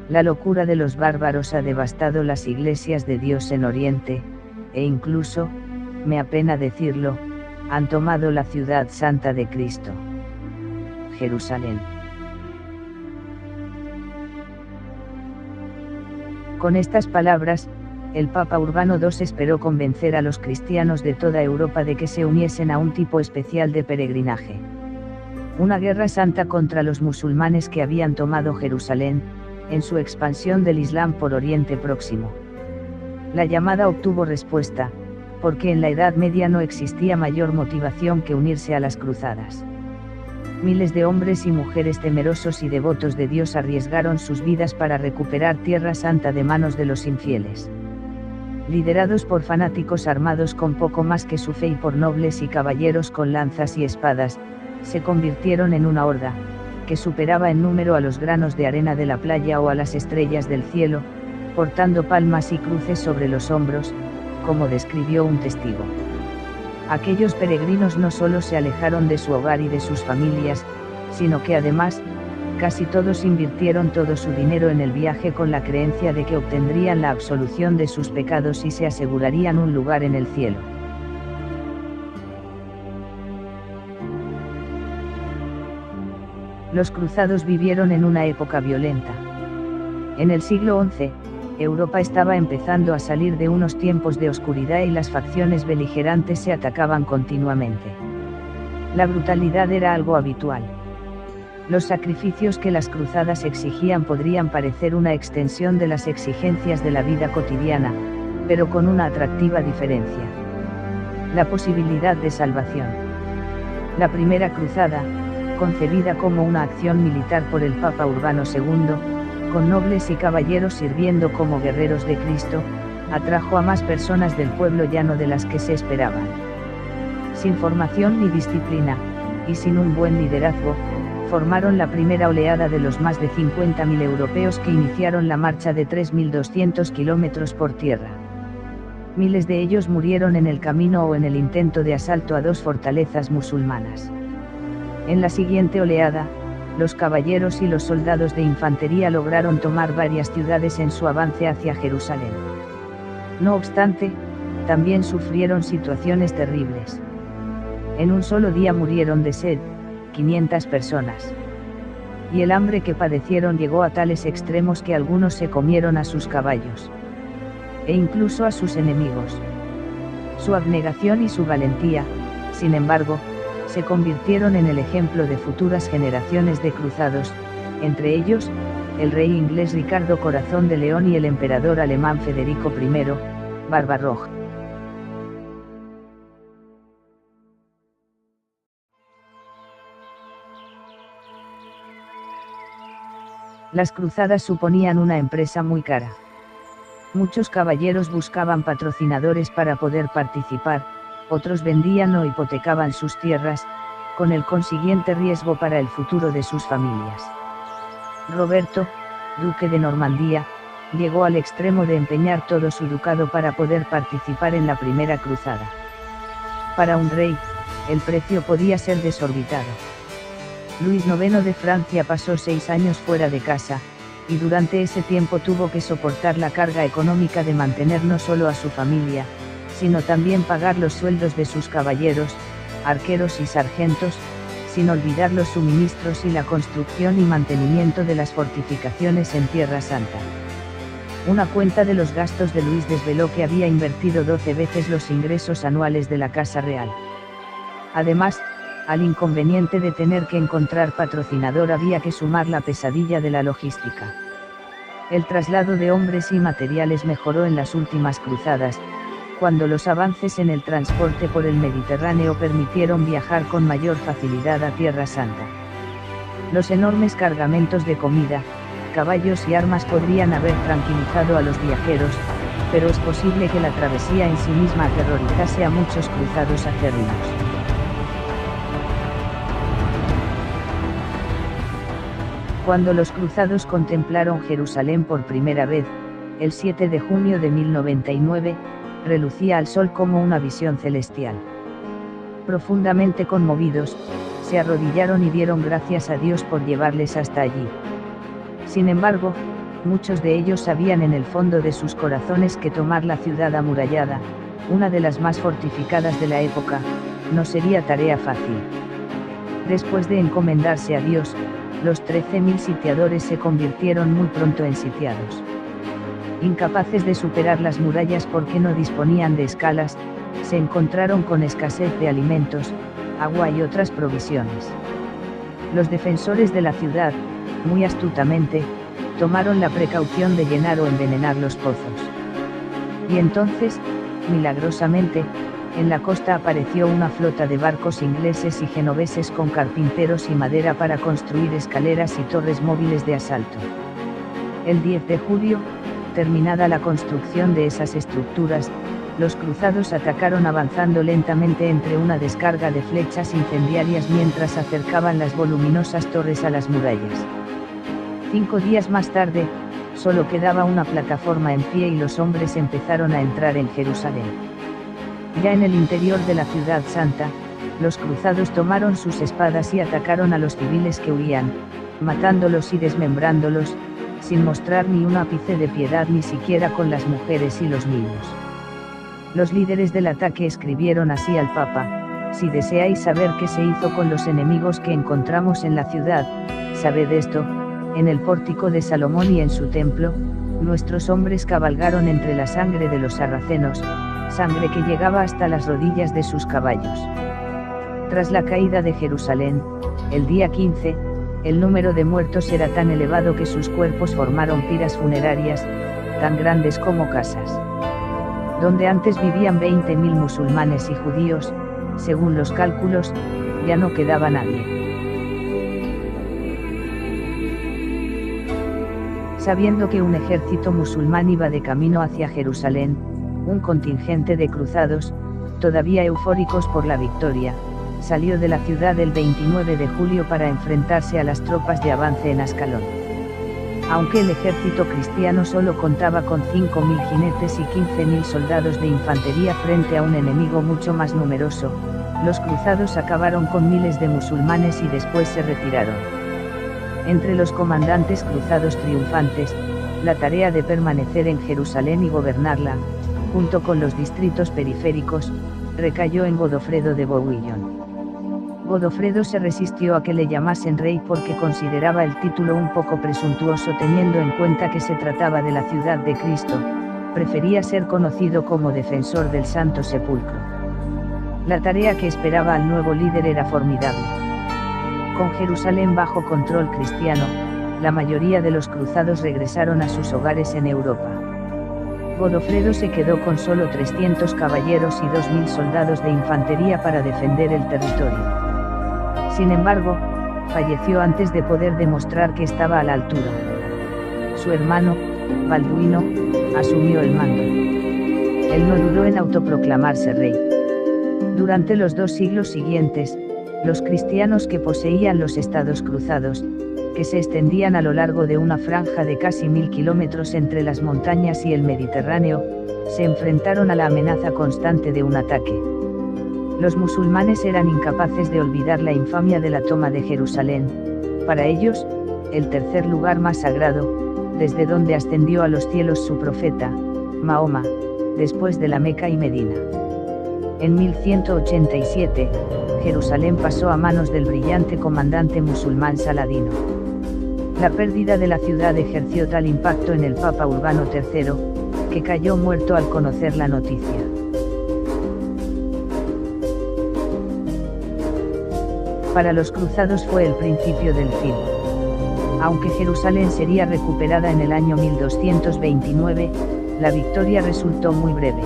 La locura de los bárbaros ha devastado las iglesias de Dios en Oriente, e incluso, me apena decirlo, han tomado la ciudad santa de Cristo, Jerusalén. Con estas palabras, el Papa Urbano II esperó convencer a los cristianos de toda Europa de que se uniesen a un tipo especial de peregrinaje. Una guerra santa contra los musulmanes que habían tomado Jerusalén, en su expansión del Islam por Oriente Próximo. La llamada obtuvo respuesta, porque en la Edad Media no existía mayor motivación que unirse a las cruzadas. Miles de hombres y mujeres temerosos y devotos de Dios arriesgaron sus vidas para recuperar Tierra Santa de manos de los infieles. Liderados por fanáticos armados con poco más que su fe y por nobles y caballeros con lanzas y espadas, se convirtieron en una horda, que superaba en número a los granos de arena de la playa o a las estrellas del cielo, portando palmas y cruces sobre los hombros, como describió un testigo. Aquellos peregrinos no solo se alejaron de su hogar y de sus familias, sino que además, casi todos invirtieron todo su dinero en el viaje con la creencia de que obtendrían la absolución de sus pecados y se asegurarían un lugar en el cielo. Los cruzados vivieron en una época violenta. En el siglo XI, Europa estaba empezando a salir de unos tiempos de oscuridad y las facciones beligerantes se atacaban continuamente. La brutalidad era algo habitual. Los sacrificios que las cruzadas exigían podrían parecer una extensión de las exigencias de la vida cotidiana, pero con una atractiva diferencia: la posibilidad de salvación. La primera cruzada, concebida como una acción militar por el Papa Urbano II, con nobles y caballeros sirviendo como guerreros de Cristo, atrajo a más personas del pueblo llano de las que se esperaban. Sin formación ni disciplina, y sin un buen liderazgo, formaron la primera oleada de los más de 50.000 europeos que iniciaron la marcha de 3.200 kilómetros por tierra. Miles de ellos murieron en el camino o en el intento de asalto a dos fortalezas musulmanas. En la siguiente oleada, los caballeros y los soldados de infantería lograron tomar varias ciudades en su avance hacia Jerusalén. No obstante, también sufrieron situaciones terribles. En un solo día murieron de sed 500 personas. Y el hambre que padecieron llegó a tales extremos que algunos se comieron a sus caballos. E incluso a sus enemigos. Su abnegación y su valentía, sin embargo, se convirtieron en el ejemplo de futuras generaciones de cruzados, entre ellos, el rey inglés Ricardo Corazón de León y el emperador alemán Federico I, Barbarroja. Las cruzadas suponían una empresa muy cara. Muchos caballeros buscaban patrocinadores para poder participar, otros vendían o hipotecaban sus tierras, con el consiguiente riesgo para el futuro de sus familias. Roberto, duque de Normandía, llegó al extremo de empeñar todo su ducado para poder participar en la primera cruzada. Para un rey, el precio podía ser desorbitado. Luis IX de Francia pasó 6 años fuera de casa, y durante ese tiempo tuvo que soportar la carga económica de mantener no solo a su familia, sino también pagar los sueldos de sus caballeros, arqueros y sargentos, sin olvidar los suministros y la construcción y mantenimiento de las fortificaciones en Tierra Santa. Una cuenta de los gastos de Luis desveló que había invertido 12 veces los ingresos anuales de la Casa Real. Además, al inconveniente de tener que encontrar patrocinador había que sumar la pesadilla de la logística. El traslado de hombres y materiales mejoró en las últimas cruzadas, cuando los avances en el transporte por el Mediterráneo permitieron viajar con mayor facilidad a Tierra Santa. Los enormes cargamentos de comida, caballos y armas podrían haber tranquilizado a los viajeros, pero es posible que la travesía en sí misma aterrorizase a muchos cruzados acérrimos. Cuando los cruzados contemplaron Jerusalén por primera vez, el 7 de junio de 1099, relucía al sol como una visión celestial. Profundamente conmovidos, se arrodillaron y dieron gracias a Dios por llevarles hasta allí. Sin embargo, muchos de ellos sabían en el fondo de sus corazones que tomar la ciudad amurallada, una de las más fortificadas de la época, no sería tarea fácil. Después de encomendarse a Dios, los 13.000 sitiadores se convirtieron muy pronto en sitiados. Incapaces de superar las murallas porque no disponían de escalas, se encontraron con escasez de alimentos, agua y otras provisiones. Los defensores de la ciudad, muy astutamente, tomaron la precaución de llenar o envenenar los pozos. Y entonces, milagrosamente, en la costa apareció una flota de barcos ingleses y genoveses con carpinteros y madera para construir escaleras y torres móviles de asalto. El 10 de julio, terminada la construcción de esas estructuras, los cruzados atacaron avanzando lentamente entre una descarga de flechas incendiarias mientras acercaban las voluminosas torres a las murallas. 5 días más tarde, solo quedaba una plataforma en pie y los hombres empezaron a entrar en Jerusalén. Ya en el interior de la ciudad santa, los cruzados tomaron sus espadas y atacaron a los civiles que huían, matándolos y desmembrándolos, sin mostrar ni un ápice de piedad ni siquiera con las mujeres y los niños. Los líderes del ataque escribieron así al Papa: si deseáis saber qué se hizo con los enemigos que encontramos en la ciudad, sabed esto: en el pórtico de Salomón y en su templo, nuestros hombres cabalgaron entre la sangre de los sarracenos, sangre que llegaba hasta las rodillas de sus caballos. Tras la caída de Jerusalén, el día 15, el número de muertos era tan elevado que sus cuerpos formaron piras funerarias, tan grandes como casas. Donde antes vivían 20.000 musulmanes y judíos, según los cálculos, ya no quedaba nadie. Sabiendo que un ejército musulmán iba de camino hacia Jerusalén, un contingente de cruzados, todavía eufóricos por la victoria, salió de la ciudad el 29 de julio para enfrentarse a las tropas de avance en Ascalón. Aunque el ejército cristiano solo contaba con 5.000 jinetes y 15.000 soldados de infantería frente a un enemigo mucho más numeroso, los cruzados acabaron con miles de musulmanes y después se retiraron. Entre los comandantes cruzados triunfantes, la tarea de permanecer en Jerusalén y gobernarla, junto con los distritos periféricos, recayó en Godofredo de Bouillon. Godofredo se resistió a que le llamasen rey porque consideraba el título un poco presuntuoso teniendo en cuenta que se trataba de la ciudad de Cristo, prefería ser conocido como defensor del Santo Sepulcro. La tarea que esperaba al nuevo líder era formidable. Con Jerusalén bajo control cristiano, la mayoría de los cruzados regresaron a sus hogares en Europa. Godofredo se quedó con solo 300 caballeros y 2.000 soldados de infantería para defender el territorio. Sin embargo, falleció antes de poder demostrar que estaba a la altura. Su hermano, Balduino, asumió el mando. Él no dudó en autoproclamarse rey. Durante los 2 siglos siguientes, los cristianos que poseían los estados cruzados, que se extendían a lo largo de una franja de casi 1.000 kilómetros entre las montañas y el Mediterráneo, se enfrentaron a la amenaza constante de un ataque. Los musulmanes eran incapaces de olvidar la infamia de la toma de Jerusalén, para ellos, el tercer lugar más sagrado, desde donde ascendió a los cielos su profeta, Mahoma, después de la Meca y Medina. En 1187, Jerusalén pasó a manos del brillante comandante musulmán Saladino. La pérdida de la ciudad ejerció tal impacto en el Papa Urbano III, que cayó muerto al conocer la noticia. Para los cruzados fue el principio del fin. Aunque Jerusalén sería recuperada en el año 1229, la victoria resultó muy breve.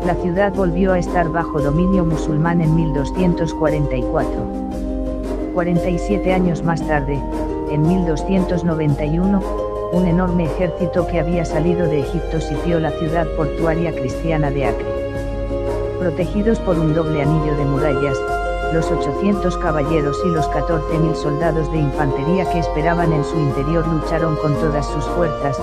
La ciudad volvió a estar bajo dominio musulmán en 1244. 47 años más tarde, en 1291, un enorme ejército que había salido de Egipto sitió la ciudad portuaria cristiana de Acre. Protegidos por un doble anillo de murallas, los 800 caballeros y los 14.000 soldados de infantería que esperaban en su interior lucharon con todas sus fuerzas,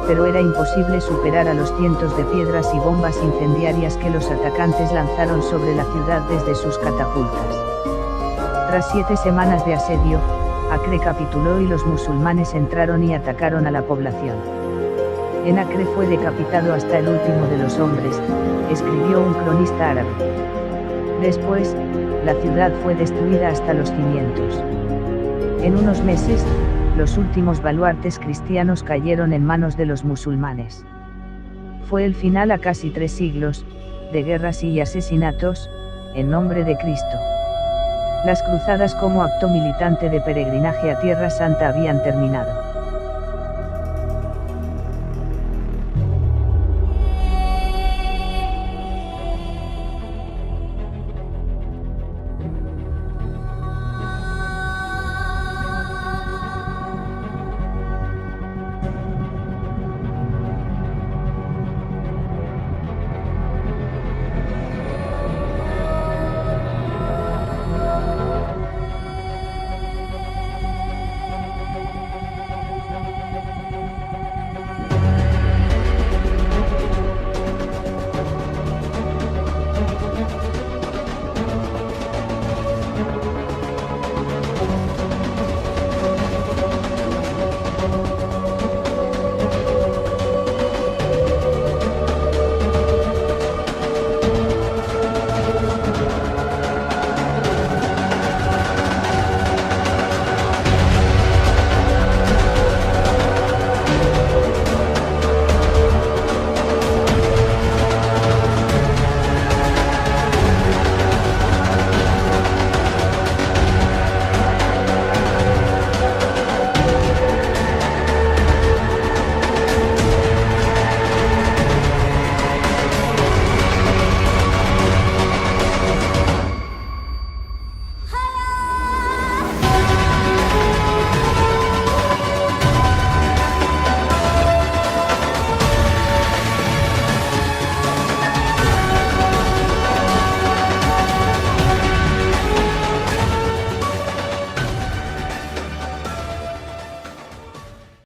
pero era imposible superar a los cientos de piedras y bombas incendiarias que los atacantes lanzaron sobre la ciudad desde sus catapultas. Tras 7 semanas de asedio, Acre capituló y los musulmanes entraron y atacaron a la población. En Acre fue decapitado hasta el último de los hombres, escribió un cronista árabe. Después, la ciudad fue destruida hasta los cimientos. En unos meses, los últimos baluartes cristianos cayeron en manos de los musulmanes. Fue el final a casi 3 siglos, de guerras y asesinatos, en nombre de Cristo. Las cruzadas como acto militante de peregrinaje a Tierra Santa habían terminado.